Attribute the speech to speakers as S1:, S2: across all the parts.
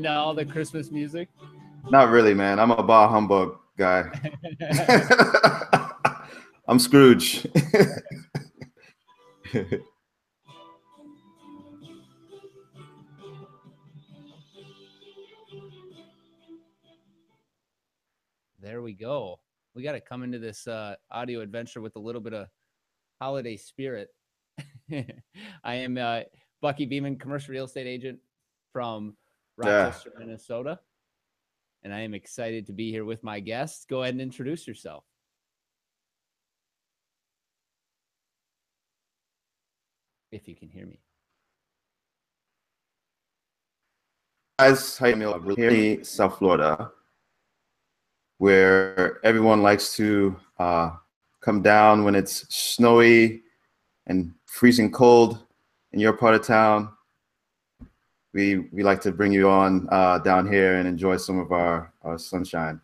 S1: all the Christmas music?
S2: Not really, man. I'm a bah humbug guy. I'm Scrooge.
S1: There we go. We got to come into this audio adventure with a little bit of holiday spirit. I am Bucky Beeman, commercial real estate agent from Rochester, Minnesota. And I am excited to be here with my guests. Go ahead and introduce yourself. If you can hear me.
S2: Guys, how you doing? Here in South Florida, where everyone likes to come down when it's snowy and freezing cold in your part of town. We like to bring you on down here and enjoy some of our sunshine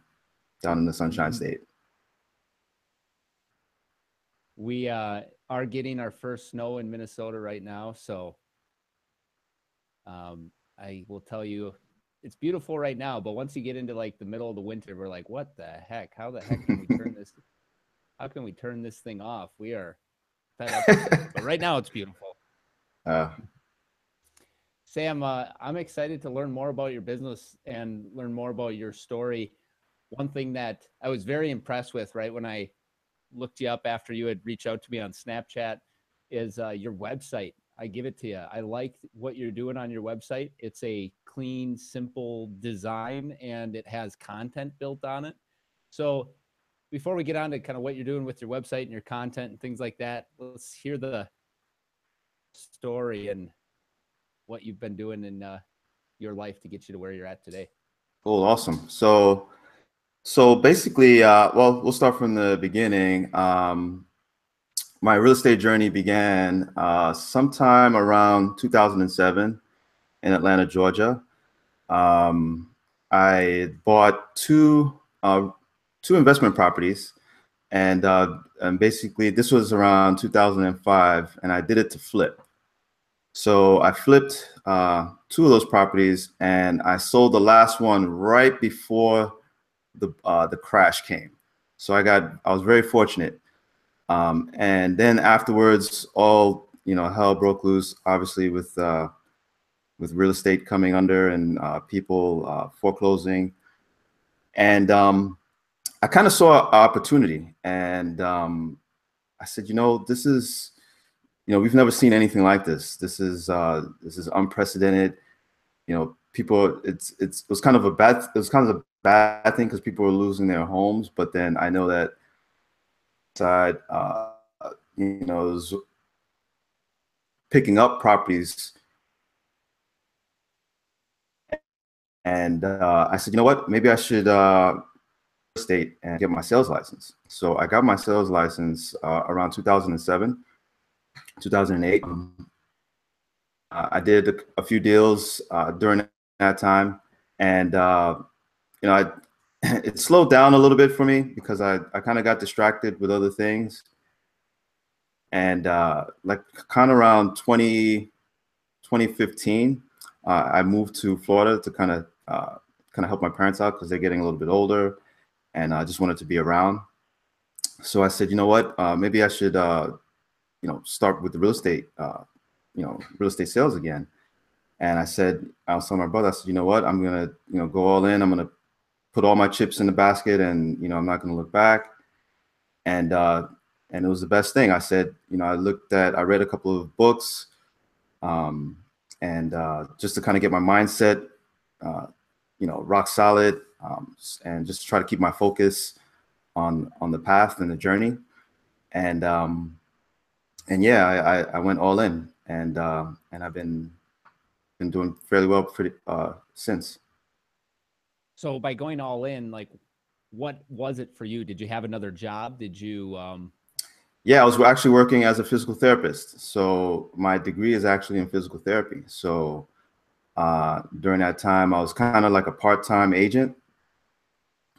S2: down in the Sunshine State.
S1: We are getting our first snow in Minnesota right now, so I will tell you, it's beautiful right now, but once you get into like the middle of the winter, we're like, what the heck? How the heck can we turn this? How can we turn this thing off? We are fed up with it. But right now it's beautiful. Sam, I'm excited to learn more about your business and learn more about your story. One thing that I was very impressed with, right, when I looked you up after you had reached out to me on Snapchat, is your website. I give it to you. I like what you're doing on your website. It's a clean, simple design, and it has content built on it. So before we get on to kind of what you're doing with your website and your content and things like that, let's hear the story and what you've been doing in your life to get you to where you're at today.
S2: Cool. Awesome. So basically, well, we'll start from the beginning. My real estate journey began sometime around 2007 in Atlanta, Georgia. I bought two investment properties, and basically this was around 2005, and I did it to flip. So I flipped two of those properties, and I sold the last one right before the crash came. So I was very fortunate. And then afterwards, all hell broke loose, obviously with real estate coming under and people foreclosing. And I kind of saw an opportunity, and I said, this is, we've never seen anything like this. This is unprecedented. People, it was kind of a bad thing because people were losing their homes, but then I know that side, it was picking up properties, and I said, you know what, maybe I should state and get my sales license. So I got my sales license around 2007, 2008. I did a few deals during that time, and it slowed down a little bit for me because I kind of got distracted with other things. And like kind of around 2015, I moved to Florida to kind of help my parents out because they're getting a little bit older, and I just wanted to be around. So I said, you know what, maybe I should start with the real estate sales again. And I was telling my brother, I said, you know what, I'm gonna go all in. I'm gonna put all my chips in the basket, and I'm not gonna look back. And it was the best thing. I said, I read a couple of books, and just to kind of get my mindset, rock solid, and just try to keep my focus on the path and the journey. And yeah, I went all in, and I've been doing fairly well since.
S1: So by going all in, like, what was it for you? Did you have another job? Did you?
S2: Yeah, I was actually working as a physical therapist. So my degree is actually in physical therapy. So during that time, I was kind of like a part-time agent.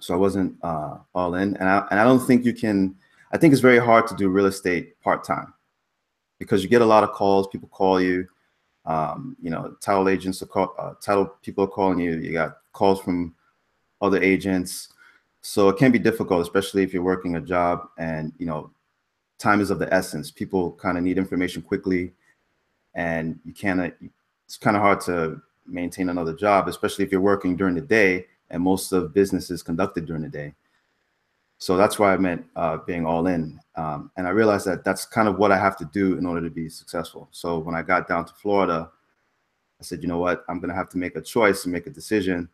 S2: So I wasn't all in, and I don't think you can. I think it's very hard to do real estate part-time because you get a lot of calls. People call you, You know, title agents are title people are calling you. You got calls from other agents. So it can be difficult, especially if you're working a job and, you know, time is of the essence. People kind of need information quickly, and it's kind of hard to maintain another job, especially if you're working during the day, and most of business is conducted during the day. So that's why I meant being all in. And I realized that that's kind of what I have to do in order to be successful. So when I got down to Florida, I said, you know what, I'm going to have to make a choice and make a decision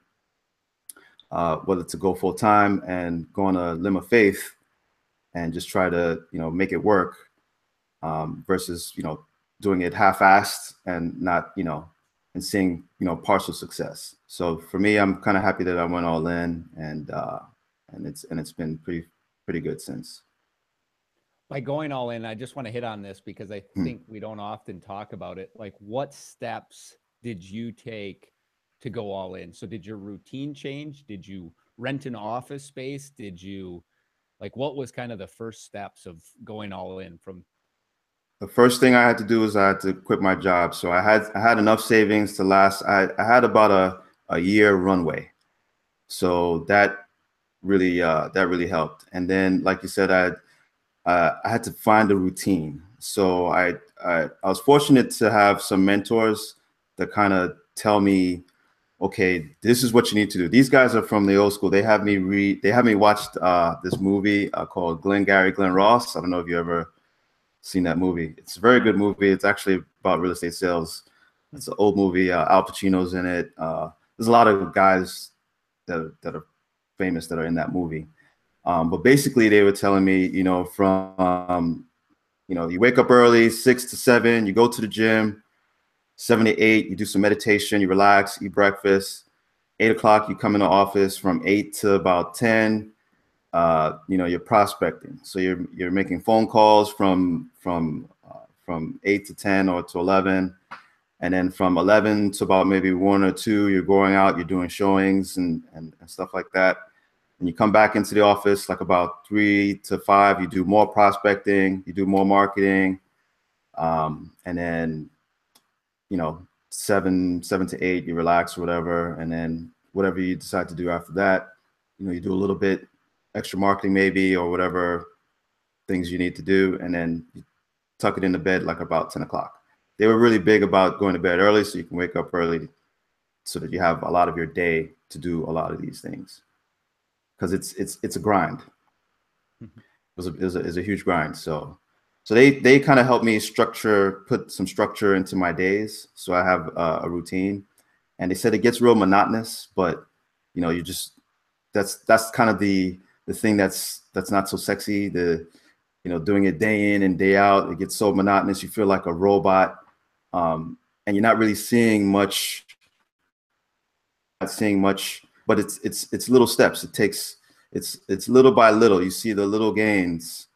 S2: whether to go full time and go on a limb of faith and just try to, you know, make it work versus, you know, doing it half-assed and not, you know, and seeing, you know, partial success. So for me, I'm kind of happy that I went all in, and it's been pretty good since.
S1: By going all in, I just want to hit on this because I
S2: Hmm.
S1: think we don't often talk about it. Like, what steps did you take to go all in? So did your routine change? Did you rent an office space? Did you, like, what was kind of the first steps of going all in from?
S2: The first thing I had to do was I had to quit my job. So I had enough savings to last. I had about a year runway. So that really helped. And then, like you said, I had to find a routine. So I was fortunate to have some mentors that kind of tell me, okay, this is what you need to do. These guys are from the old school. They have me watch this movie called Glengarry Glen Ross. I don't know if you ever seen that movie. It's a very good movie. It's actually about real estate sales. It's an old movie. Al Pacino's in it. There's a lot of guys that are famous that are in that movie. But basically, they were telling me, you know, you know, you wake up early, 6 to 7, you go to the gym, 7 to 8, you do some meditation, you relax, eat breakfast. 8 o'clock, you come in the office from 8 to about 10. You know, you're prospecting, so you're making phone calls from 8 to 10 or to 11, and then from 11 to about maybe 1 or 2, you're going out, you're doing showings and stuff like that. And you come back into the office like about 3 to 5, you do more prospecting, you do more marketing, and then, you know, 7 to 8, you relax or whatever, and then whatever you decide to do after that, you know, you do a little bit extra marketing maybe or whatever things you need to do, and then you tuck it into bed like about 10 o'clock. They were really big about going to bed early so you can wake up early so that you have a lot of your day to do a lot of these things, because it's a grind. It was a huge grind. So they kind of helped me put some structure into my days, so I have a routine. And they said it gets real monotonous, but, you know, that's kind of the thing that's not so sexy. You know, doing it day in and day out, it gets so monotonous. You feel like a robot, and you're not really seeing much. Not seeing much, but it's little steps. It's little by little. You see the little gains,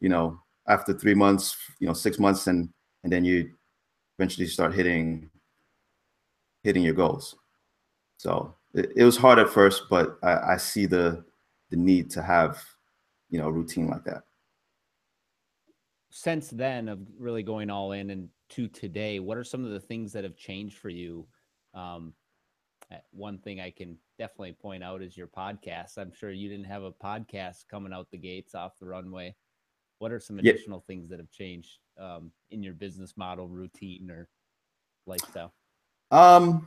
S2: you know, after 3 months, you know, 6 months, and then you eventually start hitting your goals. So it was hard at first, but I see the need to have, you know, a routine like that.
S1: Since then, of really going all in and to today, what are some of the things that have changed for you? Um, One thing I can definitely point out is your podcast. I'm sure you didn't have a podcast coming out the gates off the runway. What are some
S2: Yeah.
S1: additional things that have changed in your business model, routine, or lifestyle?
S2: Um,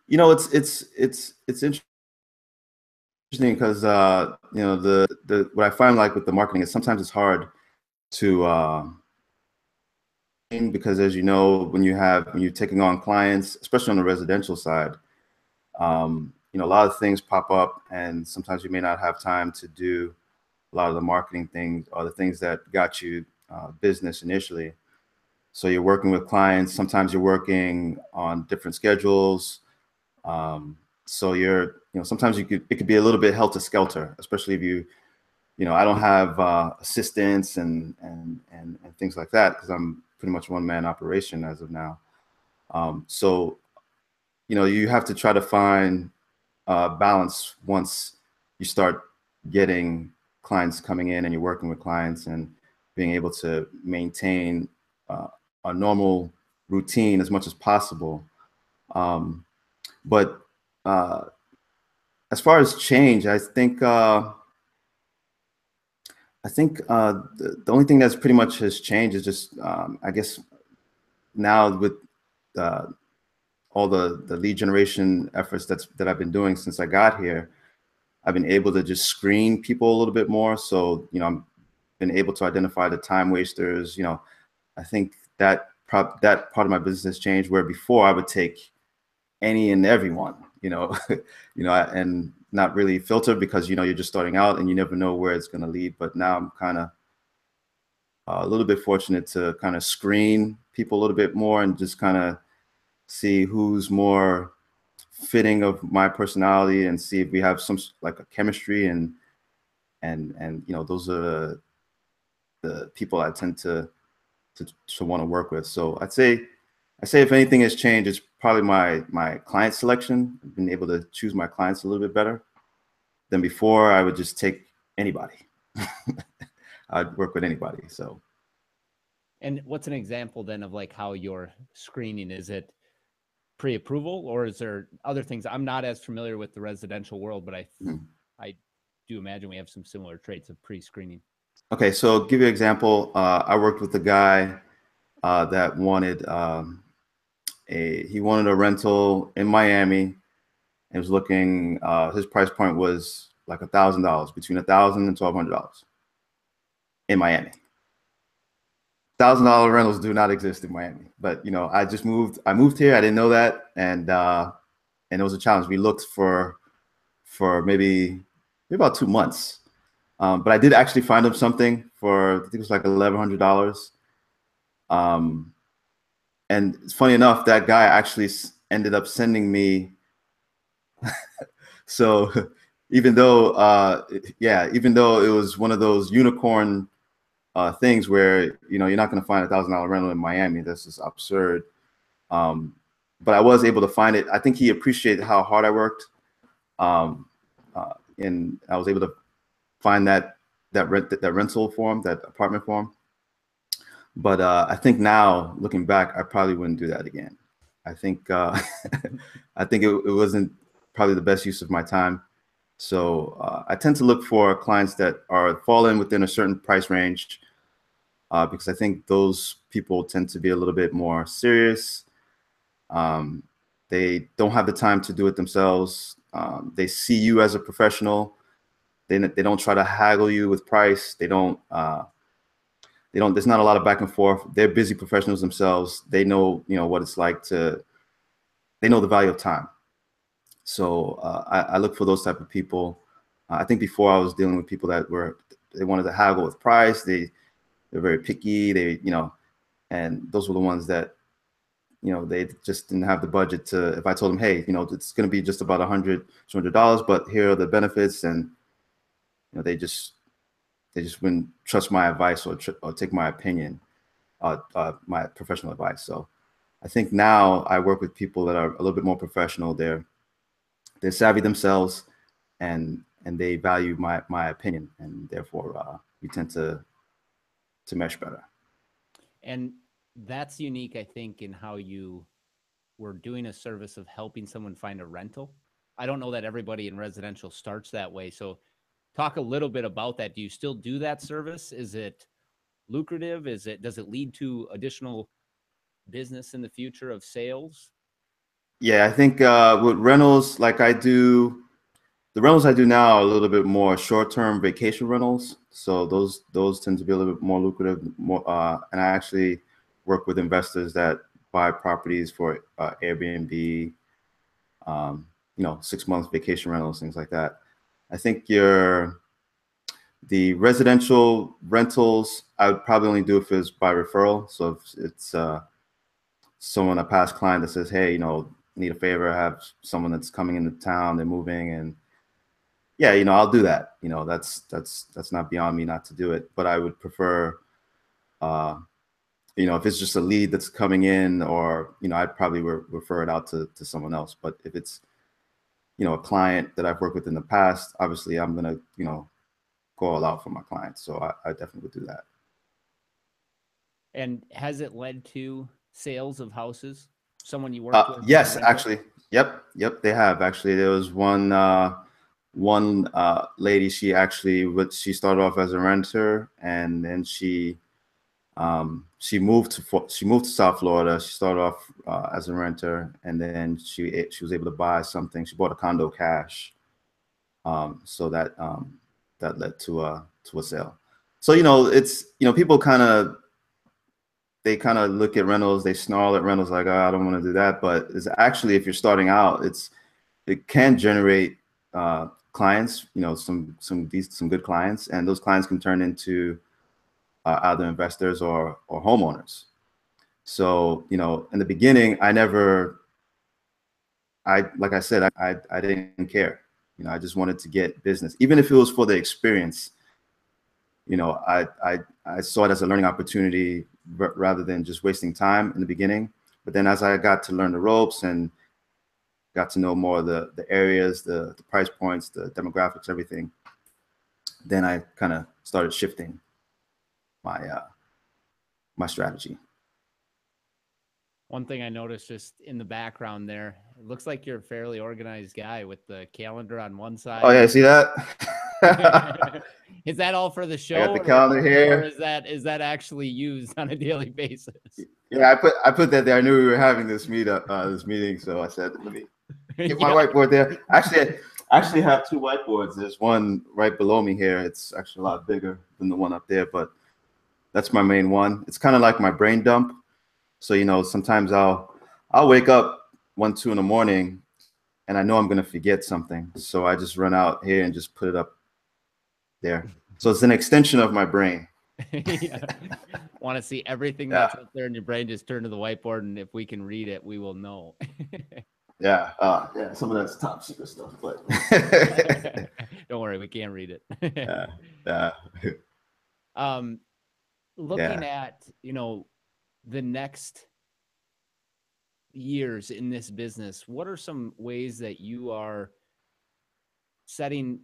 S2: you know, it's interesting because you know, the what I find like with the marketing is sometimes it's hard to because, as you know, when you're taking on clients, especially on the residential side, you know, a lot of things pop up, and sometimes you may not have time to do a lot of the marketing things or the things that got you business initially. So you're working with clients. Sometimes you're working on different schedules. So you know, sometimes it could be a little bit helter skelter, especially if you know, I don't have assistants and things like that because I'm pretty much one man operation as of now. So, you know, you have to try to find balance once you start getting clients coming in and you're working with clients and being able to maintain uh, a normal routine as much as possible. But as far as change, the only thing that's pretty much has changed is just, I guess now with all the lead generation efforts that I've been doing since I got here, I've been able to just screen people a little bit more. So, I'm been able to identify the time wasters. I think that part of my business has changed, where before I would take any and everyone, and not really filter, because, you're just starting out and you never know where it's going to lead. But now I'm kind of a little bit fortunate to kind of screen people a little bit more and just kind of see who's more fitting of my personality, and see if we have some like a chemistry, and those are the people I tend to want to work with. So I say if anything has changed, it's probably my client selection. I've been able to choose my clients a little bit better than before. I would just take anybody. I'd work with anybody. So.
S1: And what's an example then of like how you're screening? Is it pre-approval, or is there other things? I'm not as familiar with the residential world, but I do imagine we have some similar traits of pre-screening.
S2: Okay, so give you an example. I worked with a guy that wanted he wanted a rental in Miami. It was looking, his price point was like $1,000, between $1,000 and $1,200 in Miami. $1,000 rentals do not exist in Miami, but I moved here. I didn't know that, and it was a challenge. We looked for maybe about 2 months, but I did actually find him something for, I think it was like $1,100. And it's funny enough, that guy actually ended up sending me. So even though it was one of those unicorn things where you're not going to find $1,000 rental in Miami, that's just absurd. But I was able to find it. I think he appreciated how hard I worked, and I was able to find that rental for him, that apartment for him. But I think now, looking back, I probably wouldn't do that again. I think I think it wasn't probably the best use of my time. So I tend to look for clients that fall in within a certain price range, because I think those people tend to be a little bit more serious. They don't have the time to do it themselves. They see you as a professional. They don't try to haggle you with price. They don't. There's not a lot of back and forth. They're busy professionals themselves. They know, what it's like they know the value of time. So I look for those type of people. I think before I was dealing with people that they wanted to haggle with price. They're very picky. And those were the ones that, they just didn't have the budget to, if I told them, hey, it's going to be just about $100, $200, but here are the benefits. And, they just wouldn't trust my advice or take my opinion, my professional advice. So I think now I work with people that are a little bit more professional. They're savvy themselves, and they value my opinion, and therefore we tend to mesh better.
S1: And that's unique, I think, in how you were doing a service of helping someone find a rental. I don't know that everybody in residential starts that way. So talk a little bit about that. Do you still do that service? Is it lucrative? Does it lead to additional business in the future of sales?
S2: Yeah, I think with rentals, like the rentals I do now are a little bit more short-term vacation rentals. So those tend to be a little bit more lucrative. And I actually work with investors that buy properties for Airbnb, 6 months vacation rentals, things like that. I think the residential rentals, I would probably only do if it's by referral. So if it's a past client that says, hey, need a favor, I have someone that's coming into town, they're moving, and yeah, I'll do that. That's not beyond me not to do it. But I would prefer, if it's just a lead that's coming in, or, I'd probably refer it out to someone else. But if it's, a client that I've worked with in the past, obviously I'm going to, go all out for my clients. So I definitely would do that.
S1: And has it led to sales of houses? Someone you worked with?
S2: Yes, actually. Yep. They have actually. There was one lady. She actually she started off as a renter, and then she moved to South Florida. She started off as a renter, and then she was able to buy something. She bought a condo cash, so that led to a sale. So it's people they kind of look at rentals, they snarl at rentals like, oh, I don't want to do that. But it's actually, if you're starting out, it can generate clients, some good clients, and those clients can turn into either investors or homeowners. So, in the beginning, like I said, I didn't care. I just wanted to get business, even if it was for the experience. I saw it as a learning opportunity rather than just wasting time in the beginning. But then as I got to learn the ropes and got to know more of the areas, the price points, the demographics, everything, then I kind of started shifting my strategy.
S1: One thing I noticed just in the background there, it looks like you're a fairly organized guy with the calendar on one side.
S2: Oh yeah, see that?
S1: Is that all for the show?
S2: I got the calendar here.
S1: Or is that actually used on a daily basis?
S2: Yeah, I put that there. I knew we were having this meeting, so I said, let me get my whiteboard there. I actually have two whiteboards. There's one right below me here. It's actually a lot bigger than the one up there, but that's my main one. It's kind of like my brain dump. So, sometimes I'll wake up 1, 2 in the morning and I know I'm going to forget something. So I just run out here and just put it up there. So it's an extension of my brain.
S1: Want to see everything that's up there in your brain, just turn to the whiteboard. And if we can read it, we will know.
S2: Yeah. Some of that's top secret stuff, but
S1: don't worry, we can't read it. Looking at, the next years in this business, what are some ways that you are setting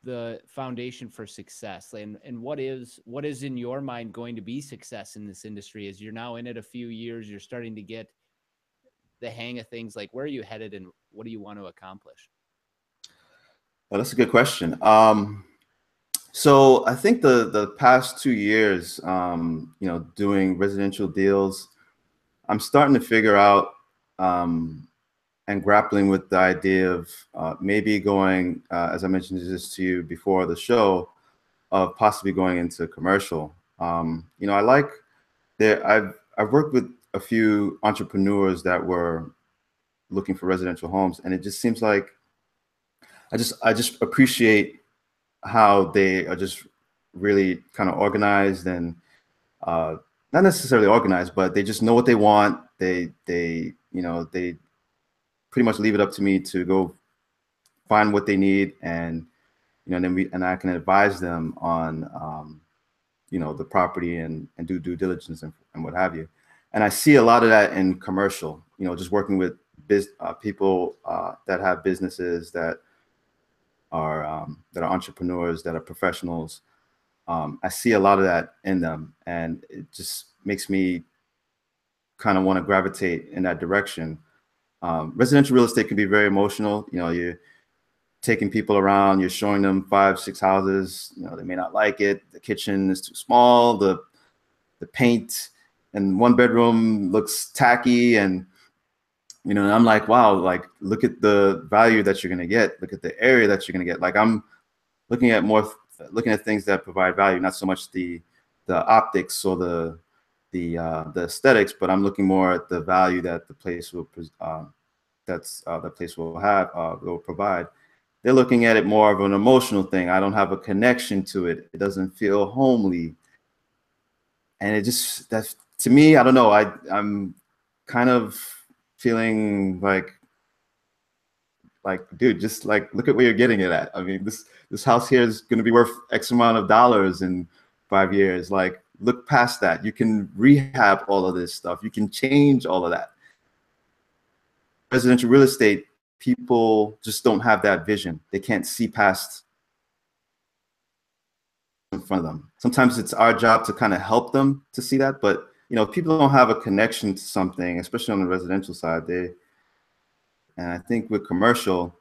S1: the foundation for success, and what is in your mind going to be success in this industry? As you're now in it a few years, you're starting to get the hang of things. Like, where are you headed and what do you want to accomplish?
S2: Well, that's a good question. So I think the past 2 years, doing residential deals, I'm starting to figure out and grappling with the idea of maybe going, as I mentioned this to you before the show, of possibly going into commercial. I've worked with a few entrepreneurs that were looking for residential homes, and it just seems like I just appreciate how they are just really kind of organized and not necessarily organized, but they just know what they want. They pretty much leave it up to me to go find what they need, and then I can advise them on the property and do due diligence and what have you. And I see a lot of that in commercial. Just working with people that have businesses that are entrepreneurs, that are professionals. I see a lot of that in them, and it just makes me kind of want to gravitate in that direction. Residential real estate can be very emotional. You're taking people around, you're showing them 5, 6 houses. They may not like it. The kitchen is too small. The paint in one bedroom looks tacky, and I'm like, wow, like, look at the value that you're gonna get. Look at the area that you're gonna get. Like, I'm looking at things that provide value, not so much the optics or the aesthetics, but I'm looking more at the value that the place will will provide. They're looking at it more of an emotional thing. I don't have a connection to it. It doesn't feel homely, and that's, to me, I don't know. I'm kind of feeling like, dude, just like, look at where you're getting it at. I mean, this house here is going to be worth X amount of dollars in 5 years. Like, look past that. You can rehab all of this stuff. You can change all of that. Residential real estate, people just don't have that vision. They can't see past in front of them. Sometimes it's our job to kind of help them to see that, but people don't have a connection to something, especially on the residential side. And I think with commercial,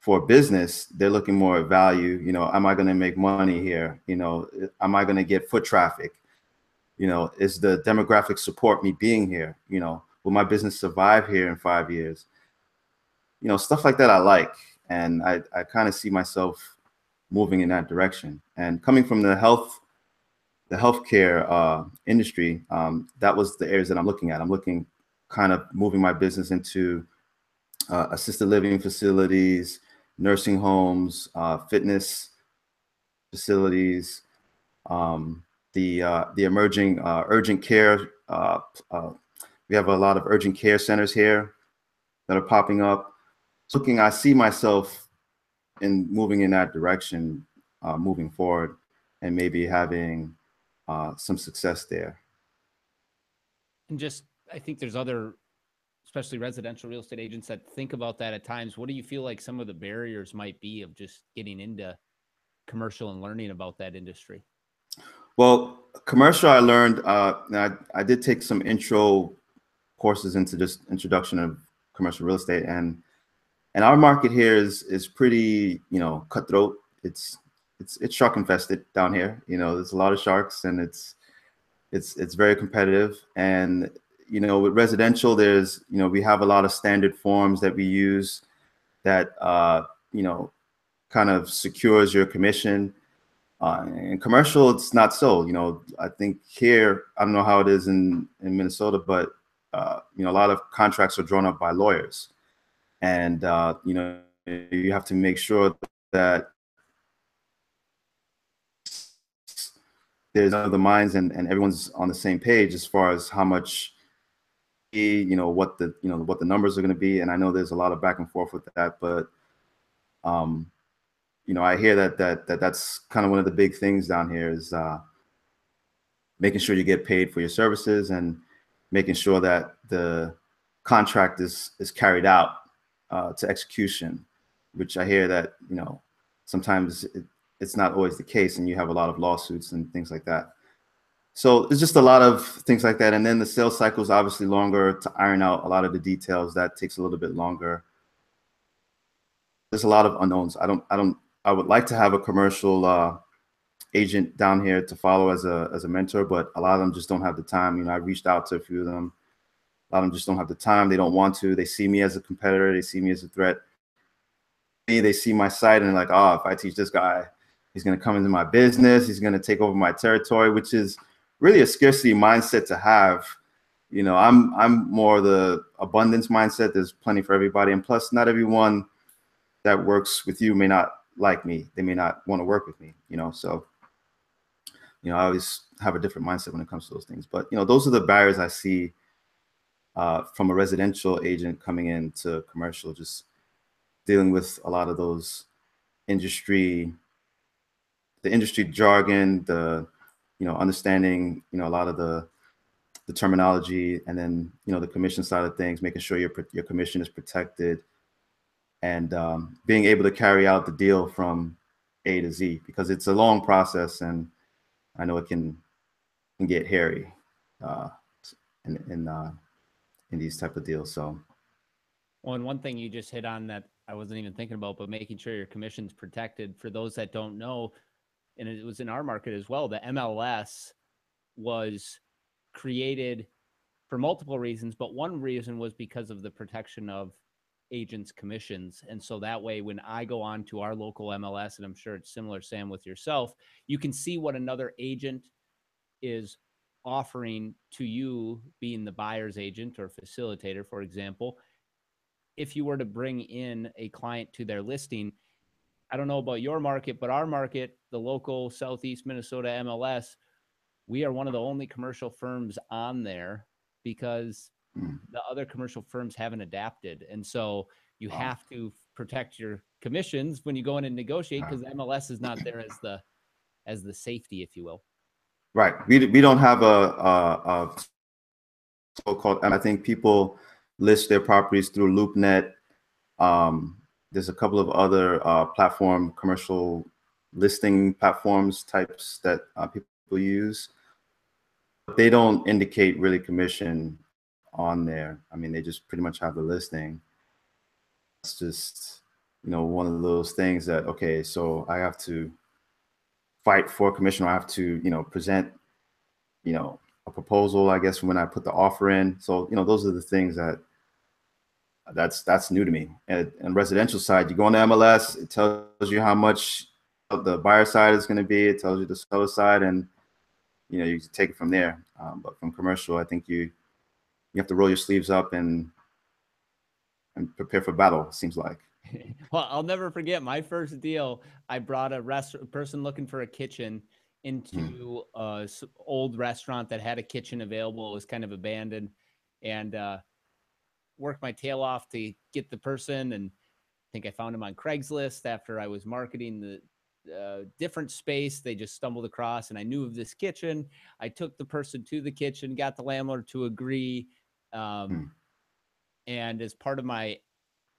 S2: for business, they're looking more at value. Am I going to make money here? Am I going to get foot traffic? Is the demographic support me being here? Will my business survive here in 5 years? Stuff like that I like. And I kind of see myself moving in that direction. And coming from the healthcare industry, that was the areas that I'm looking at. I'm looking kind of moving my business into assisted living facilities, nursing homes, fitness facilities, the emerging urgent care. We have a lot of urgent care centers here that are popping up. So I see myself in moving in that direction, moving forward, and maybe having some success there.
S1: And I think there's other, especially residential real estate agents, that think about that at times. What do you feel like some of the barriers might be of just getting into commercial and learning about that industry?
S2: Well, commercial, I learned, I did take some intro courses into just introduction of commercial real estate, and our market here is pretty, cutthroat. It's shark infested down here. There's a lot of sharks, and it's very competitive. And with residential, there's we have a lot of standard forms that we use that kind of secures your commission. In commercial, it's not so. I think here, I don't know how it is in Minnesota, but a lot of contracts are drawn up by lawyers, and you have to make sure that there's other minds and everyone's on the same page as far as how much, what the numbers are going to be. And I know there's a lot of back and forth with that, but I hear that's kind of one of the big things down here is making sure you get paid for your services and making sure that the contract is carried out to execution, which I hear that sometimes it's not always the case, and you have a lot of lawsuits and things like that. So it's just a lot of things like that. And then the sales cycle is obviously longer to iron out a lot of the details. That takes a little bit longer. There's a lot of unknowns. I would like to have a commercial agent down here to follow as a mentor, but a lot of them just don't have the time. I reached out to a few of them. A lot of them just don't have the time. They don't want to. They see me as a competitor. They see me as a threat. They see my site and they're like, oh, if I teach this guy, he's going to come into my business. He's going to take over my territory, which is really a scarcity mindset to have. I'm more the abundance mindset. There's plenty for everybody. And plus, not everyone that works with you may not like me. They may not want to work with me, so, I always have a different mindset when it comes to those things. But, those are the barriers I see from a residential agent coming into commercial, just dealing with a lot of those industry jargon, understanding, a lot of the terminology, and then, the commission side of things, making sure your commission is protected, and being able to carry out the deal from A to Z, because it's a long process, and I know it can get hairy in these type of deals. So,
S1: well, and one thing you just hit on that I wasn't even thinking about, but making sure your commission's protected. For those that don't know, and it was in our market as well, the MLS was created for multiple reasons, but one reason was because of the protection of agents' commissions. And so that way, when I go on to our local MLS, and I'm sure it's similar, Sam, with yourself, you can see what another agent is offering to you, being the buyer's agent or facilitator, for example. If you were to bring in a client to their listing, I don't know about your market, but our market, the local Southeast Minnesota MLS, we are one of the only commercial firms on there because the other commercial firms haven't adapted. And so you have to protect your commissions when you go in and negotiate, because MLS is not there as the safety, if you will.
S2: Right. We don't have a so-called, and I think people list their properties through LoopNet. There's a couple of other commercial listing platforms types that people use. they don't indicate really commission on there. I mean, they just pretty much have the listing. It's just, one of those things that, okay, so I have to fight for commission. I have to, present, a proposal, I guess, when I put the offer in. So, those are the things that's new to me. And residential side, you go on the MLS, it tells you how much the buyer side is going to be. It tells you the seller side, and you can take it from there. But from commercial, I think you have to roll your sleeves up and prepare for battle. It seems like.
S1: Well, I'll never forget my first deal. I brought a person looking for a kitchen into a old restaurant that had a kitchen available. It was kind of abandoned, and worked my tail off to get the person. And I think I found him on Craigslist after I was marketing the different space. They just stumbled across, and I knew of this kitchen. I took the person to the kitchen, got the landlord to agree. And as part of my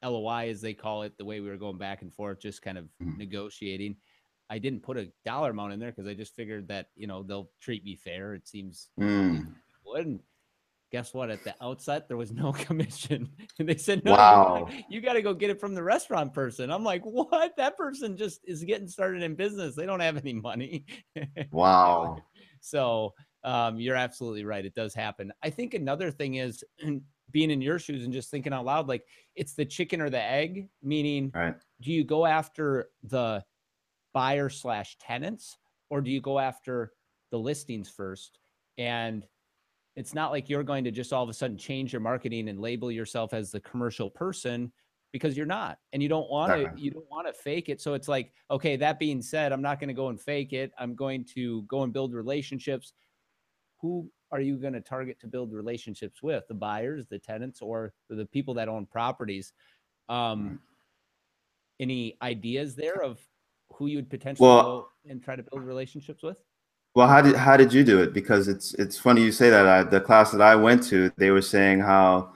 S1: LOI, as they call it, the way we were going back and forth, just kind of negotiating, I didn't put a dollar amount in there because I just figured that, they'll treat me fair. It seems would. And guess what? At the outset, there was no commission. And they said, no,
S2: wow,
S1: you got to go get it from the restaurant person. I'm like, what? That person just is getting started in business. They don't have any money.
S2: wow.
S1: So you're absolutely right. It does happen. I think another thing is being in your shoes and just thinking out loud, like it's the chicken or the egg, meaning do you go after the buyer / tenants, or do you go after the listings first? And it's not like you're going to just all of a sudden change your marketing and label yourself as the commercial person, because you're not, and you don't want to fake it. So it's like, okay, that being said, I'm not going to go and fake it. I'm going to go and build relationships. Who are you going to target to build relationships with? The buyers, the tenants, or the people that own properties? Any ideas there of who you would potentially go and try to build relationships with?
S2: Well, how did you do it? Because it's funny you say that. The class that I went to, they were saying how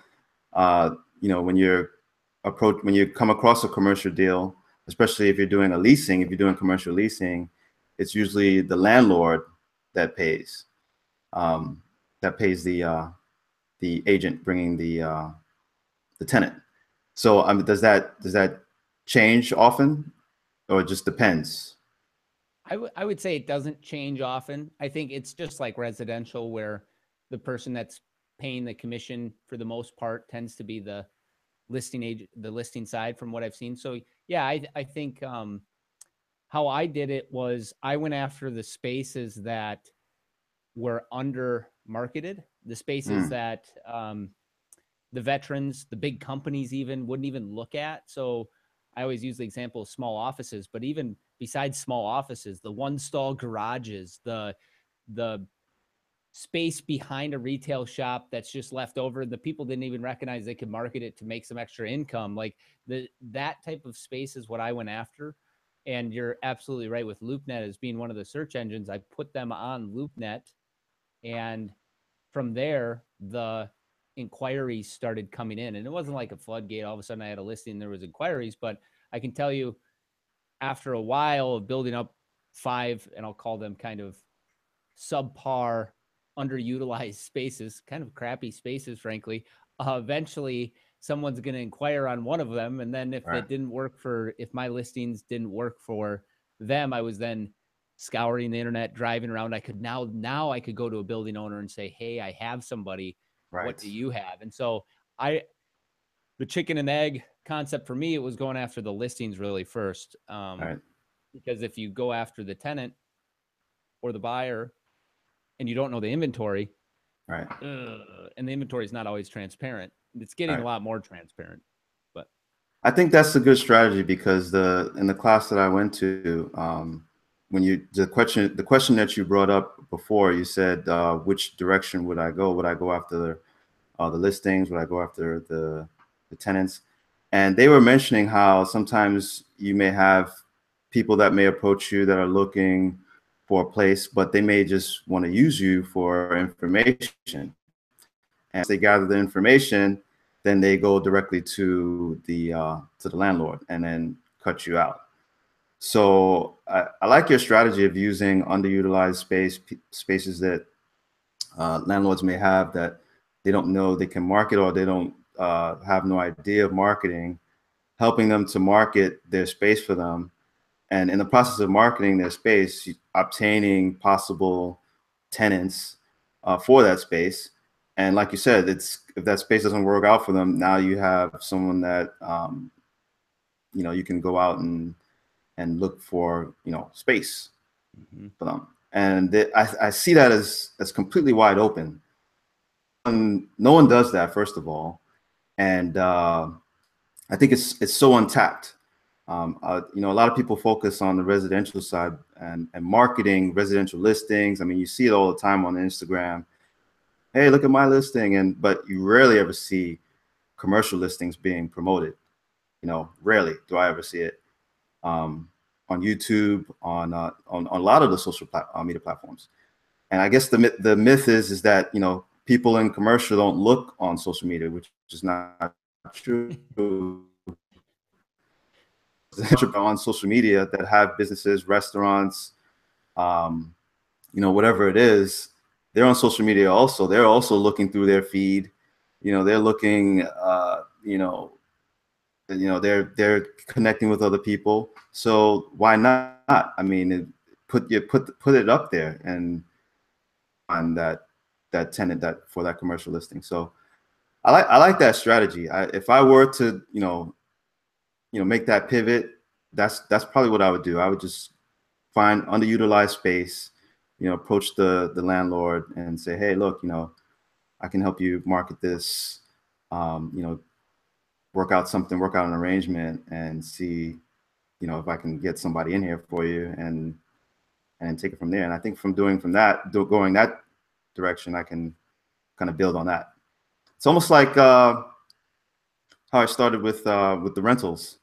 S2: when you come across a commercial deal, especially if you're doing commercial leasing, it's usually the landlord that pays the agent bringing the tenant. So does that change often, or it just depends?
S1: I would say it doesn't change often. I think it's just like residential, where the person that's paying the commission for the most part tends to be the listing agent, the listing side, from what I've seen. So yeah, I think how I did it was I went after the spaces that were under marketed, the spaces that the veterans, the big companies even wouldn't even look at. So I always use the example of small offices, but even besides small offices, the one stall garages, the space behind a retail shop that's just left over, the people didn't even recognize they could market it to make some extra income. Like that type of space is what I went after. And you're absolutely right with LoopNet as being one of the search engines. I put them on LoopNet, and from there, the inquiries started coming in. And it wasn't like a floodgate. All of a sudden I had a listing, there was inquiries, but I can tell you, after a while of building up 5, and I'll call them kind of subpar, underutilized spaces, kind of crappy spaces, frankly, eventually someone's going to inquire on one of them. And then if it didn't work if my listings didn't work for them, I was then scouring the internet, driving around. I could now I could go to a building owner and say, hey, I have somebody. What do you have? And so the chicken and egg concept for me, it was going after the listings really first. Because if you go after the tenant or the buyer and you don't know the inventory, and the inventory is not always transparent, it's getting a lot more transparent. But
S2: I think that's a good strategy, because in the class that I went to, the question that you brought up before, you said, which direction would I go? Would I go after the listings? Would I go after the tenants? And they were mentioning how sometimes you may have people that may approach you that are looking for a place, but they may just want to use you for information. And as they gather the information, then they go directly to the landlord and then cut you out. So I like your strategy of using underutilized spaces that landlords may have that they don't know they can market, or they don't have no idea of marketing, helping them to market their space for them. And in the process of marketing their space, obtaining possible tenants for that space. And like you said, it's if that space doesn't work out for them, now you have someone that you can go out and look for space for them. And I see that as completely wide open. And no one does that, first of all, and I think it's so untapped. A lot of people focus on the residential side and marketing residential listings. I mean, you see it all the time on Instagram. Hey, look at my listing, but you rarely ever see commercial listings being promoted. Rarely do I ever see it on YouTube, on a lot of the social media platforms. And I guess the myth is that people in commercial don't look on social media, which is not true. On social media that have businesses, restaurants, whatever it is, they're on social media also. They're also looking through their feed. They're looking, they're connecting with other people. So why not? I mean, put it up there and on that tenant that for that commercial listing. So I like that strategy. If I were to make that pivot, that's probably what I would do. I would just find underutilized space, approach the landlord and say, hey, look, I can help you market this, work out an arrangement and see, if I can get somebody in here for you and take it from there. And I think going that direction, I can kind of build on that. It's almost like how I started with the rentals.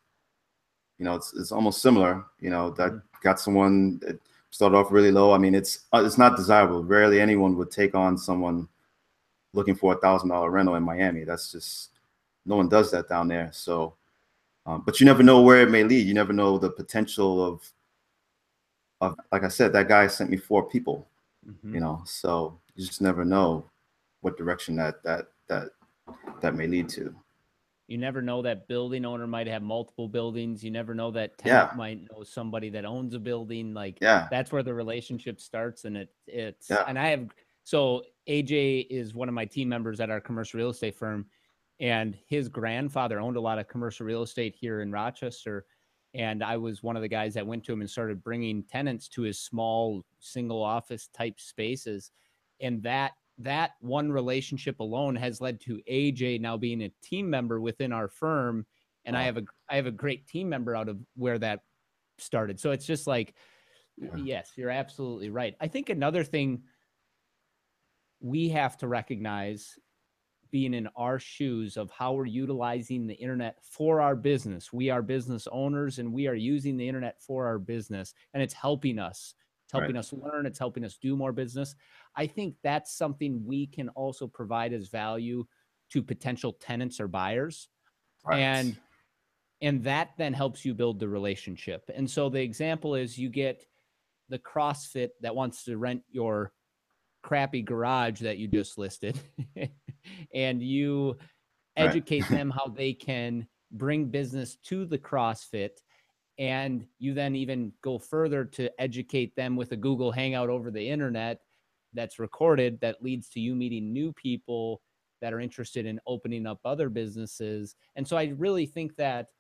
S2: It's almost similar. That got someone that started off really low. I mean, it's not desirable. Rarely anyone would take on someone looking for $1,000 rental in Miami. That's just, no one does that down there. So, but you never know where it may lead. You never know the potential of like I said, that guy sent me 4 people. So you just never know what direction that may lead to.
S1: You never know, that building owner might have multiple buildings. You never know, that tenant might know somebody that owns a building. Like, that's where the relationship starts. And and so AJ is one of my team members at our commercial real estate firm, and his grandfather owned a lot of commercial real estate here in Rochester. And I was one of the guys that went to him and started bringing tenants to his small single office type spaces. And that one relationship alone has led to AJ now being a team member within our firm. And wow. I have a great team member out of where that started. So it's just like, yes, you're absolutely right. I think another thing we have to recognize, being in our shoes, of how we're utilizing the internet for our business. We are business owners and we are using the internet for our business, and it's helping us. It's helping us learn. It's helping us do more business. I think that's something we can also provide as value to potential tenants or buyers. Right. And that then helps you build the relationship. And so the example is, you get the CrossFit that wants to rent your crappy garage that you just listed and you educate them how they can bring business to the CrossFit. And you then even go further to educate them with a Google Hangout over the internet that's recorded, that leads to you meeting new people that are interested in opening up other businesses. And so I really think that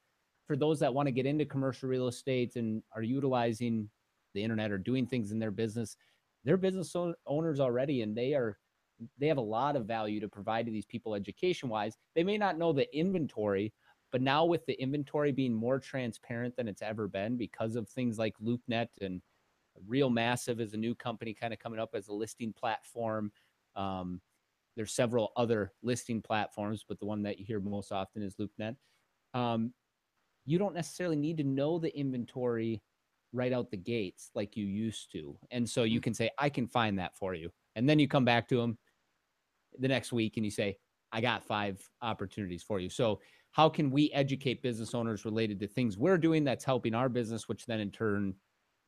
S1: for those that want to get into commercial real estate and are utilizing the internet or doing things in their business, they're business owners already, and they have a lot of value to provide to these people education wise. They may not know the inventory, but now with the inventory being more transparent than it's ever been because of things like LoopNet, and Real Massive is a new company kind of coming up as a listing platform. There's several other listing platforms, but the one that you hear most often is LoopNet. You don't necessarily need to know the inventory right out the gates like you used to. And so you can say, I can find that for you. And then you come back to them the next week and you say, I got 5 opportunities for you. So how can we educate business owners related to things we're doing that's helping our business, which then in turn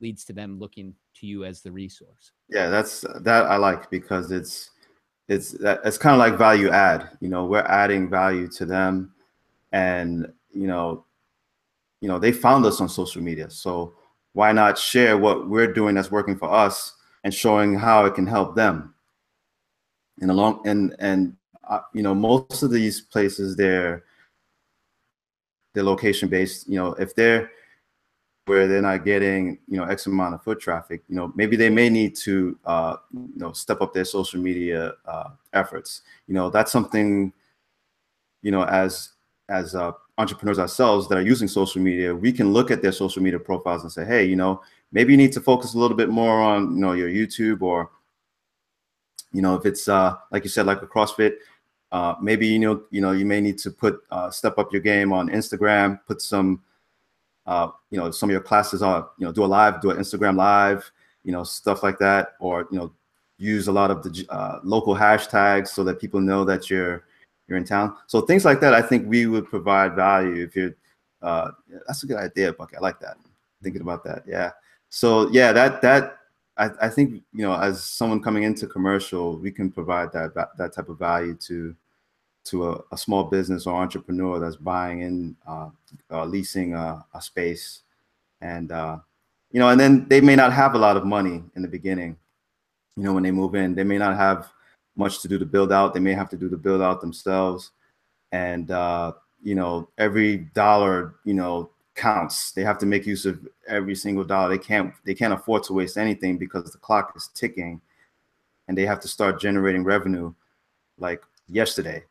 S1: leads to them looking to you as the resource?
S2: Yeah, that I like, because it's it's kind of like value add. We're adding value to them, and they found us on social media. So why not share what we're doing that's working for us and showing how it can help them in a long and most of these places they're location based. If they're where they're not getting X amount of foot traffic, maybe they may need to step up their social media efforts. That's something, as entrepreneurs ourselves that are using social media, we can look at their social media profiles and say, hey, maybe you need to focus a little bit more on your YouTube, or if it's like you said, like a CrossFit, maybe you may need to step up your game on Instagram, put some some of your classes on, do an Instagram live, stuff like that, or use a lot of the local hashtags so that people know that you're in town. So things like that, I think we would provide value if you're. That's a good idea, Bucky. I like that. Thinking about that, yeah. So yeah, I think as someone coming into commercial, we can provide that type of value to a small business or entrepreneur that's buying in, leasing a space, and and then they may not have a lot of money in the beginning. When they move in, they may not have much to do to build out. They may have to do the build out themselves, and every dollar counts. They have to make use of every single dollar. They can't afford to waste anything because the clock is ticking, and they have to start generating revenue like yesterday.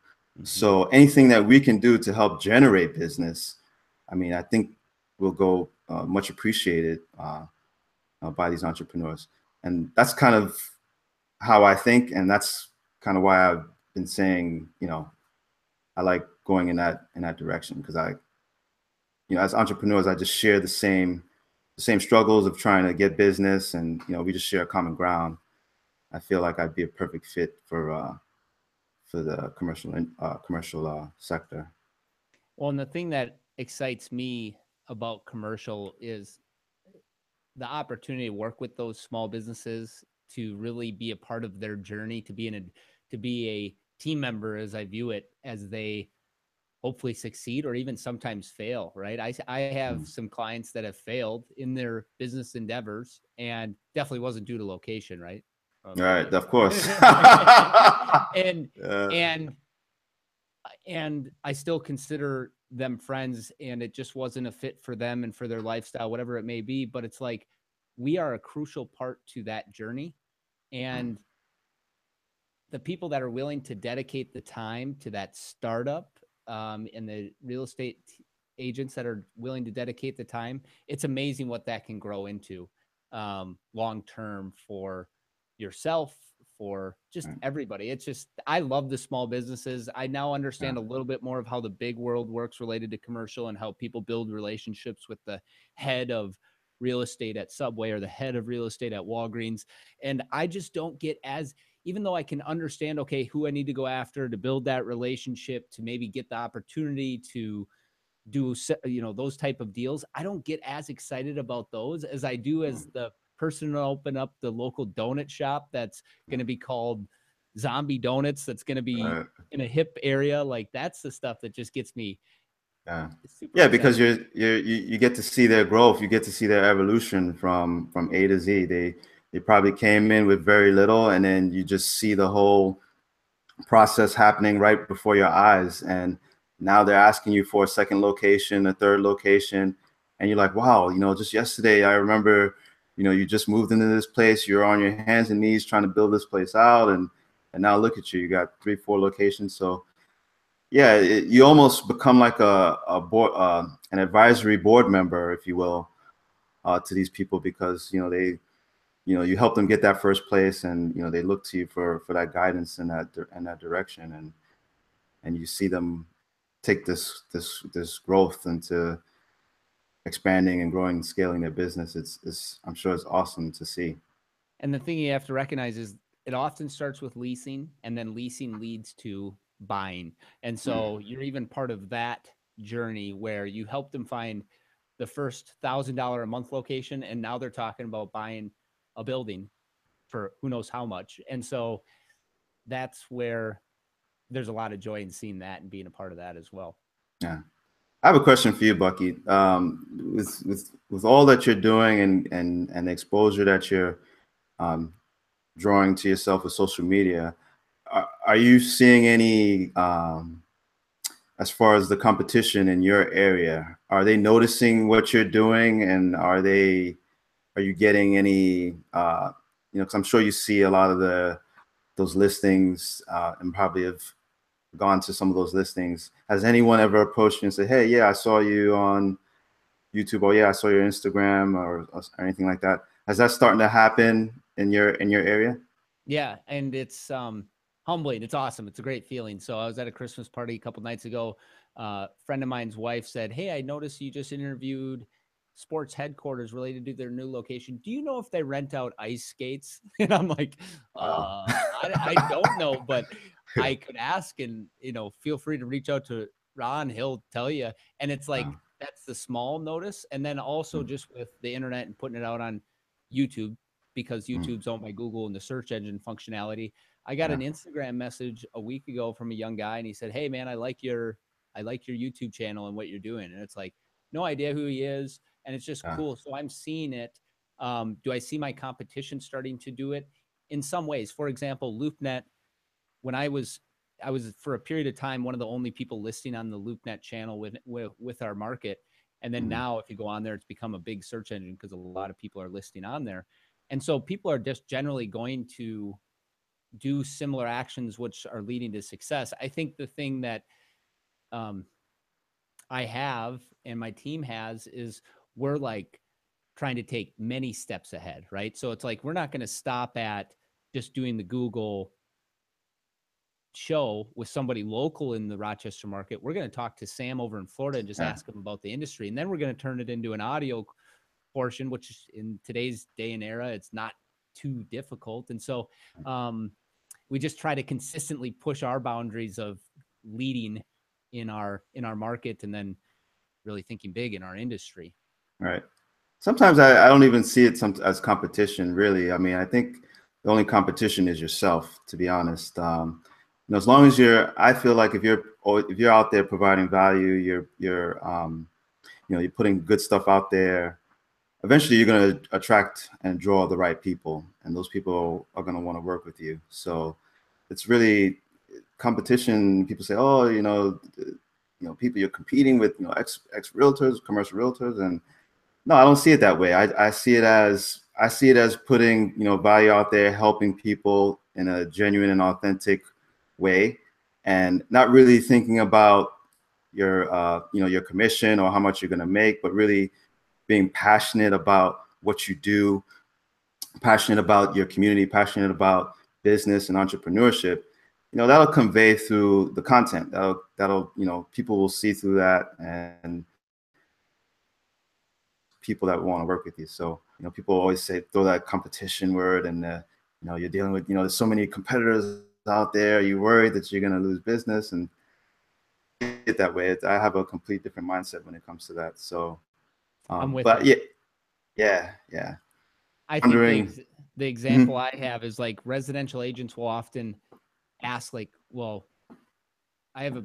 S2: So anything that we can do to help generate business, I mean, I think will go much appreciated by these entrepreneurs. And that's kind of how I think. And that's kind of why I've been saying, I like going in that direction, because as entrepreneurs, I just share the same struggles of trying to get business, and, we just share a common ground. I feel like I'd be a perfect fit for the commercial sector.
S1: Well, and the thing that excites me about commercial is the opportunity to work with those small businesses, to really be a part of their journey, to be a team member, as I view it, as they hopefully succeed or even sometimes fail, right? I have some clients that have failed in their business endeavors, and definitely wasn't due to location, right?
S2: Right, of course.
S1: and and I still consider them friends, and it just wasn't a fit for them and for their lifestyle, whatever it may be. But it's like, we are a crucial part to that journey. And the people that are willing to dedicate the time to that startup, and the real estate agents that are willing to dedicate the time, it's amazing what that can grow into long term for yourself, for just everybody. It's just, I love the small businesses. I now understand a little bit more of how the big world works related to commercial, and how people build relationships with the head of real estate at Subway or the head of real estate at Walgreens. And I just don't get as, even though I can understand, okay, who I need to go after to build that relationship, to maybe get the opportunity to do, those type of deals, I don't get as excited about those as I do as the person to open up the local donut shop that's going to be called Zombie Donuts, that's going to be in a hip area. Like, that's the stuff that just gets me super excited.
S2: Because you get to see their growth, you get to see their evolution from A to Z. They probably came in with very little, and then you just see the whole process happening right before your eyes. And now they're asking you for a second location, a third location, and you're like, wow, just yesterday I remember, you just moved into this place, you're on your hands and knees trying to build this place out, and now look at you, you got 3-4 locations. So yeah, you almost become like a board, an advisory board member, if you will, to these people, because you help them get that first place, and they look to you for that guidance in that direction, and you see them take this growth into expanding and growing and scaling their business. It's I'm sure it's awesome to see.
S1: And the thing you have to recognize is, it often starts with leasing, and then leasing leads to buying. And so you're even part of that journey, where you help them find the first $1,000 a month location, and now they're talking about buying a building for who knows how much. And so that's where there's a lot of joy in seeing that and being a part of that as well.
S2: Yeah. I have a question for you, Bucky. With all that you're doing and the exposure that you're drawing to yourself with social media, are you seeing any, as far as the competition in your area, are they noticing what you're doing, and are you getting any, because I'm sure you see a lot of those listings, and probably have gone to some of those listings. Has anyone ever approached you and said, "Hey, yeah, I saw you on YouTube," or "Yeah, I saw your Instagram," or anything like that? Has that starting to happen in your area?
S1: Yeah, and it's humbling. It's awesome. It's a great feeling. So I was at a Christmas party a couple nights ago. A friend of mine's wife said, "Hey, I noticed you just interviewed sports headquarters related to their new location. Do you know if they rent out ice skates?" And I'm like,
S2: Wow.
S1: I don't know, but I could ask, and feel free to reach out to Ron. He'll tell you. And it's like that's the small notice, and then also just with the internet and putting it out on YouTube, because YouTube's owned by Google and the search engine functionality. I got an Instagram message a week ago from a young guy, and he said, "Hey man, I like your YouTube channel and what you're doing." And it's like, no idea who he is, and it's just cool. So I'm seeing it. Do I see my competition starting to do it? In some ways, for example, LoopNet, when I was for a period of time one of the only people listing on the LoopNet channel with our market. And then now if you go on there, it's become a big search engine because a lot of people are listing on there. And so people are just generally going to do similar actions, which are leading to success. I think the thing that I have and my team has is we're like trying to take many steps ahead, right? So it's like we're not going to stop at just doing the Google show with somebody local in the Rochester market. We're going to talk to Sam over in Florida and just ask him about the industry. And then we're going to turn it into an audio portion, which in today's day and era, it's not too difficult. And so we just try to consistently push our boundaries of leading in our market, and then really thinking big in our industry.
S2: Right. Sometimes I don't even see it as competition, really. I mean, I think the only competition is yourself, to be honest. As long as I feel like if you're out there providing value, you're putting good stuff out there, eventually you're going to attract and draw the right people, and those people are going to want to work with you. So it's really competition. People say, "Oh, people you're competing with, ex realtors, commercial realtors," and no, I don't see it that way. I see it as putting value out there, helping people in a genuine and authentic way, and not really thinking about your commission or how much you're going to make, but really being passionate about what you do, passionate about your community, passionate about business and entrepreneurship. That'll convey through the content. That'll people will see through that, and people that want to work with you. So people always say, throw that competition word, and you're dealing with there's so many competitors out there. You're worried that you're going to lose business, and it that way. I have a complete different mindset when it comes to that. So
S1: I'm with
S2: but
S1: you.
S2: yeah.
S1: I think the example I have is like residential agents will often ask like, "Well, I have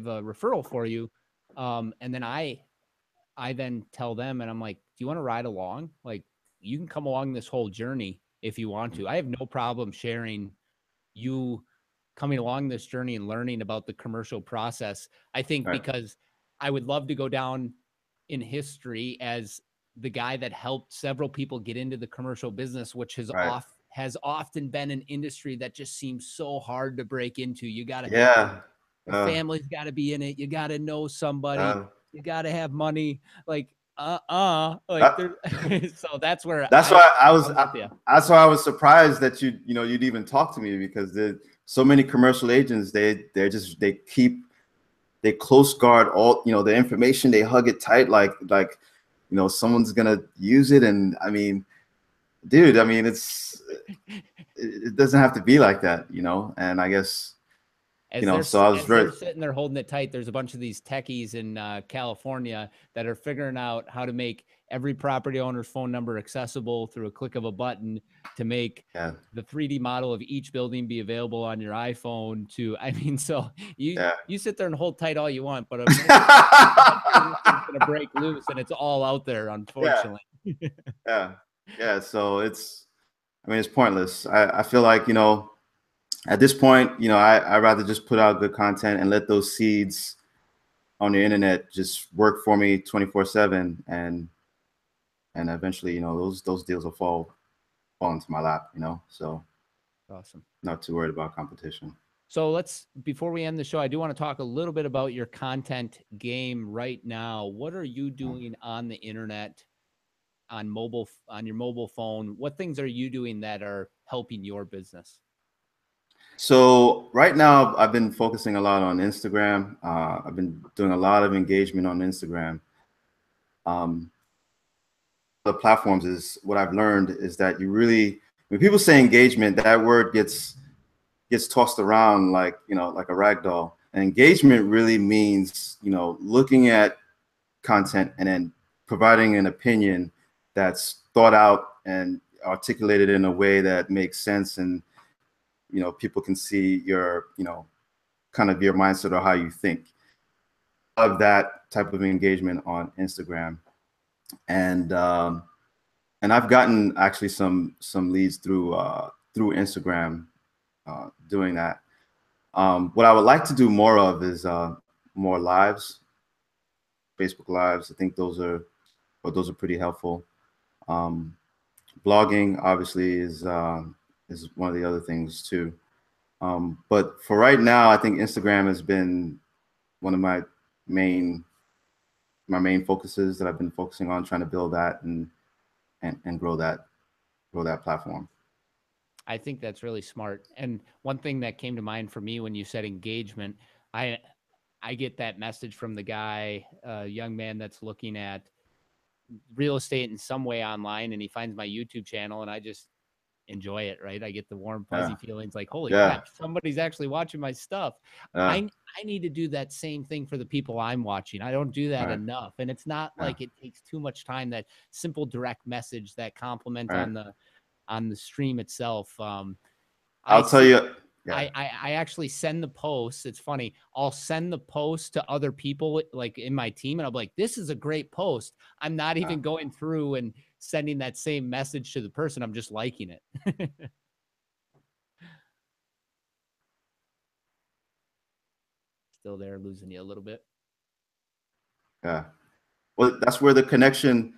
S1: a referral for you," and then I then tell them, and I'm like, "Do you want to ride along? Like, you can come along this whole journey if you want to. I have no problem sharing you coming along this journey and learning about the commercial process." I think because I would love to go down in history as the guy that helped several people get into the commercial business, which has often been an industry that just seems so hard to break into. You got to, your family's got to be in it. You got to know somebody. You got to have money. Like, so that's where
S2: that's why I was surprised that you'd even talk to me, because there's so many commercial agents. They close guard all the information. They hug it tight, like someone's gonna use it. And I mean, dude, I mean, it doesn't have to be like that, and I guess
S1: As
S2: so I was
S1: they're
S2: very,
S1: sitting there holding it tight, there's a bunch of these techies in California that are figuring out how to make every property owner's phone number accessible through a click of a button, to make
S2: yeah,
S1: the 3D model of each building be available on your iPhone. I mean, so
S2: yeah.
S1: you sit there and hold tight all you want, but eventually this thing's going to break loose, and it's all out there,
S2: Yeah,
S1: unfortunately.
S2: yeah. So it's pointless. I feel like, at this point, I'd rather just put out good content and let those seeds on the internet just work for me 24/7, and eventually, those deals will fall into my lap, so
S1: Awesome.
S2: not too worried about competition.
S1: So before we end the show, I do want to talk a little bit about your content game right now. What are you doing on the internet, on your mobile phone? What things are you doing that are helping your business?
S2: So right now, I've been focusing a lot on Instagram. I've been doing a lot of engagement on Instagram. Um, the platforms is what I've learned is that when people say engagement, that word gets tossed around like a rag doll. And engagement really means, looking at content and then providing an opinion that's thought out and articulated in a way that makes sense, and people can see your kind of your mindset or how you think. Of that type of engagement on Instagram, and I've gotten actually some leads through Instagram doing that. What I would like to do more of is more lives, Facebook lives. I think those are pretty helpful. Um, Blogging obviously is one of the other things too. But for right now, I think Instagram has been one of my main focuses that I've been focusing on, trying to build that and grow that platform.
S1: I think that's really smart. And one thing that came to mind for me when you said engagement, I get that message from the guy, a young man that's looking at real estate in some way online, and he finds my YouTube channel, and I just enjoy it, right? I get the warm, fuzzy feelings like, holy
S2: Yeah.
S1: crap, somebody's actually watching my stuff. I need to do that same thing for the people I'm watching. I don't do that
S2: Right.
S1: enough. And it's not like it takes too much time, that simple direct message, that compliment on the stream itself.
S2: I'll tell you. Yeah.
S1: I actually send the posts. It's funny. I'll send the post to other people like in my team, and I'll be like, this is a great post. I'm not even going through and sending that same message to the person. I'm just liking it. Still there, losing you a little bit.
S2: Yeah. Well, that's where the connection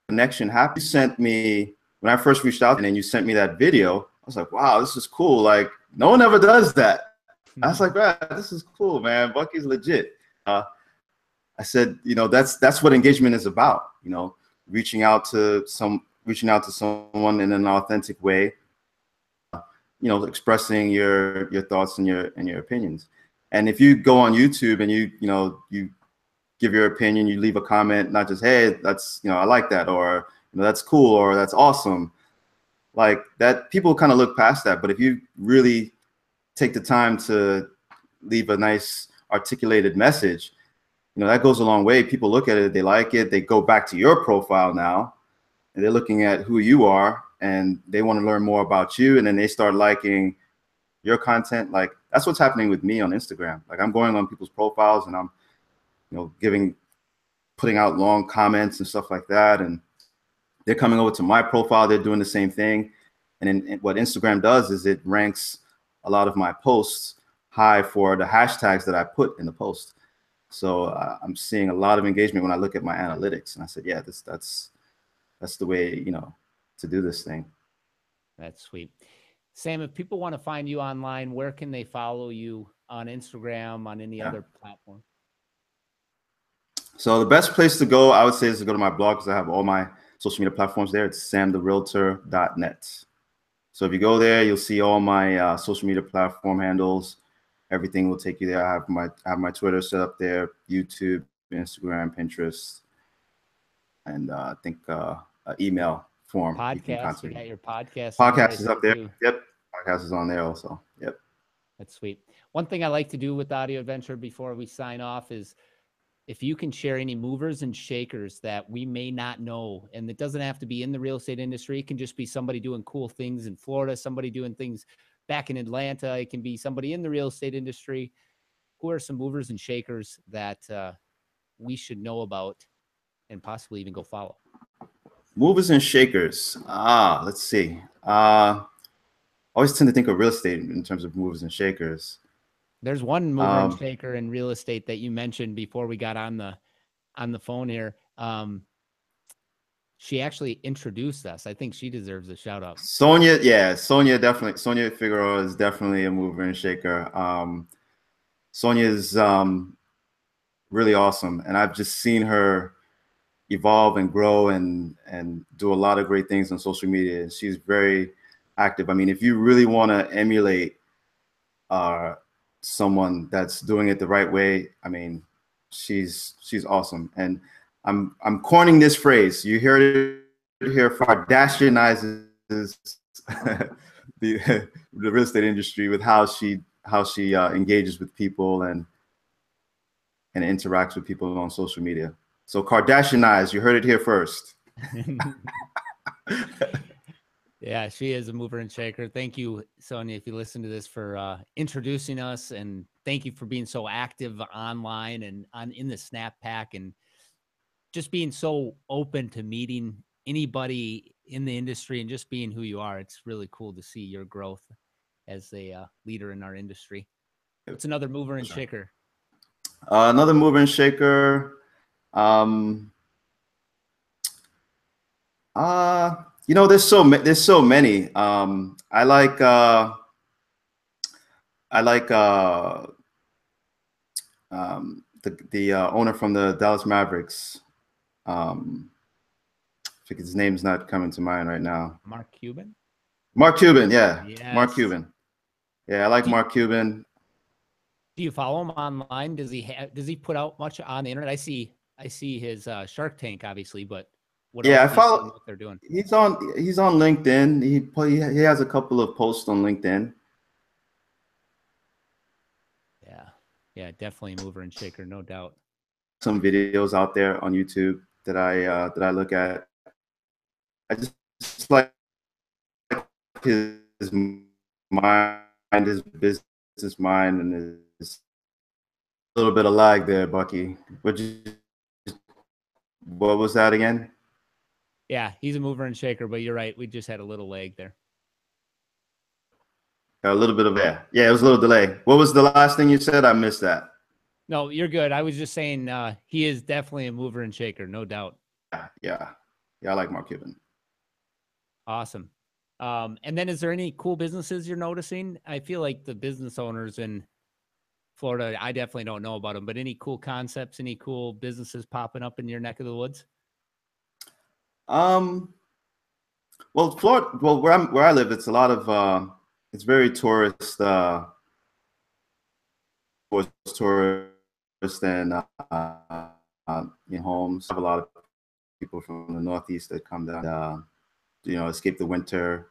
S2: happened. You sent me, when I first reached out, and then you sent me that video. I was like, wow, this is cool. Like, no one ever does that. I was like, man, this is cool, man. Bucky's legit. I said, that's what engagement is about. Reaching out to someone in an authentic way. Expressing your thoughts and your opinions. And if you go on YouTube and you give your opinion, you leave a comment, not just, hey, that's, I like that, or, that's cool, or that's awesome. Like that, people kind of look past that. But if you really take the time to leave a nice articulated message, that goes a long way. People look at it, they like it, they go back to your profile now, and they're looking at who you are, and they want to learn more about you, and then they start liking your content. Like that's what's happening with me on Instagram. Like I'm going on people's profiles, and I'm putting out long comments and stuff like that, and they're coming over to my profile, they're doing the same thing. And then what Instagram does is it ranks a lot of my posts high for the hashtags that I put in the post. So I'm seeing a lot of engagement when I look at my analytics, and I said, yeah, that's the way, to do this thing.
S1: That's sweet. Sam, if people want to find you online, where can they follow you on Instagram, on any other platform?
S2: So the best place to go, I would say, is to go to my blog, because I have all my social media platforms there. It's samtherealtor.net. So if you go there, you'll see all my social media platform handles. Everything will take you there. I have my Twitter set up there, YouTube, Instagram, Pinterest, and I think email form.
S1: Podcast. You got your podcast.
S2: Podcast is up there. Yep. Podcast is on there also. Yep.
S1: That's sweet. One thing I like to do with Audio Adventure before we sign off is if you can share any movers and shakers that we may not know, and it doesn't have to be in the real estate industry. It can just be somebody doing cool things in Florida, somebody doing things back in Atlanta. It can be somebody in the real estate industry. Who are some movers and shakers that we should know about and possibly even go follow?
S2: Movers and shakers. Let's see. Always tend to think of real estate in terms of movers and shakers.
S1: There's one mover and shaker in real estate that you mentioned before we got on the phone here. She actually introduced us. I think she deserves a shout out.
S2: Sonia, yeah, Sonia definitely. Sonia Figueroa is definitely a mover and shaker. Sonia is really awesome, and I've just seen her evolve and grow and do a lot of great things on social media. She's very active. I mean, if you really want to emulate someone that's doing it the right way, I mean, she's awesome. And I'm coining this phrase. You hear it here. Kardashianizes the real estate industry with how she engages with people and interacts with people on social media. So Kardashianize, you heard it here first.
S1: Yeah, she is a mover and shaker. Thank you, Sonia, if you listen to this, for introducing us, and thank you for being so active online and in the Snap Pack, and just being so open to meeting anybody in the industry and just being who you are. It's really cool to see your growth as a leader in our industry. What's another mover and shaker?
S2: Another mover and shaker. There's so many. I like the owner from the Dallas Mavericks. I think his name's not coming to mind right now.
S1: Mark Cuban.
S2: Mark Cuban, yeah.
S1: Yes.
S2: Mark Cuban. Yeah, I like Mark Cuban.
S1: Do you follow him online? Does he put out much on the internet? I see his Shark Tank, obviously, but what else
S2: I
S1: do you see
S2: follow
S1: what they're doing?
S2: He's on LinkedIn. He has a couple of posts on LinkedIn.
S1: Yeah, definitely mover and shaker, no doubt.
S2: Some videos out there on YouTube that I look at. I just like his mind, his business mind, and his a little bit of lag there, Bucky. What was that again?
S1: Yeah, he's a mover and shaker, but you're right. We just had a little lag there.
S2: A little bit of that. Yeah, it was a little delay. What was the last thing you said? I missed that.
S1: No, you're good. I was just saying he is definitely a mover and shaker, no doubt.
S2: Yeah, I like Mark Cuban.
S1: Awesome. And then is there any cool businesses you're noticing? I feel like the business owners in Florida, I definitely don't know about them, but any cool concepts, any cool businesses popping up in your neck of the woods?
S2: Well, Florida, where I live, it's a lot of it's very tourist and homes. I have a lot of people from the Northeast that come down, escape the winter,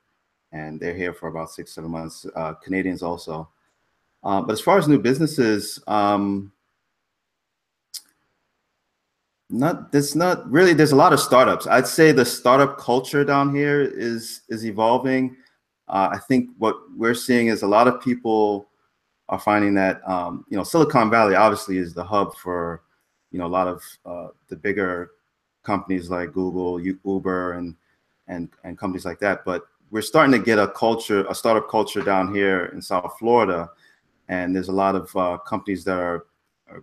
S2: and they're here for about 6-7 months. Canadians also. But as far as new businesses, there's not really. There's a lot of startups. I'd say the startup culture down here is evolving. I think what we're seeing is a lot of people are finding that Silicon Valley obviously is the hub for a lot of the bigger companies like Google, Uber, and companies like that. But we're starting to get a startup culture down here in South Florida, and there's a lot of companies that are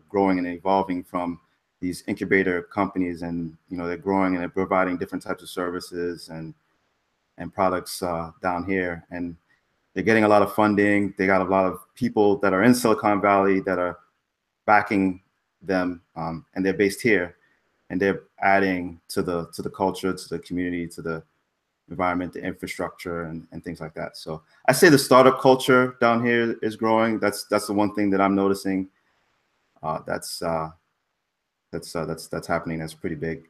S2: growing and evolving from these incubator companies, and they're growing and they're providing different types of services and products down here, and they're getting a lot of funding. They got a lot of people that are in Silicon Valley that are backing them, and they're based here, and they're adding to the culture, to the community, to the environment, the infrastructure, and things like that. So I say the startup culture down here is growing. That's the one thing that I'm noticing. That's happening. That's pretty big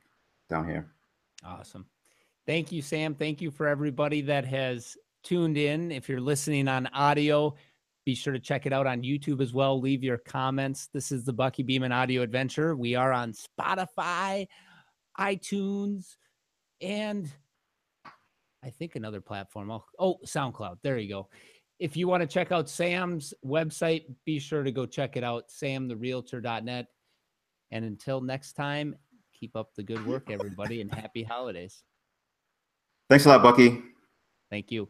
S2: down here.
S1: Awesome. Thank you, Sam. Thank you for everybody that has tuned in. If you're listening on audio, Be sure to check it out on YouTube as well. Leave your comments. This is the Bucky Beeman Audio Adventure. We are on Spotify, iTunes, and I think another platform. Oh, SoundCloud. There you go. If you want to check out Sam's website, be sure to go check it out, samtherealtor.net. And until next time, keep up the good work, everybody, and happy holidays.
S2: Thanks a lot, Bucky.
S1: Thank you.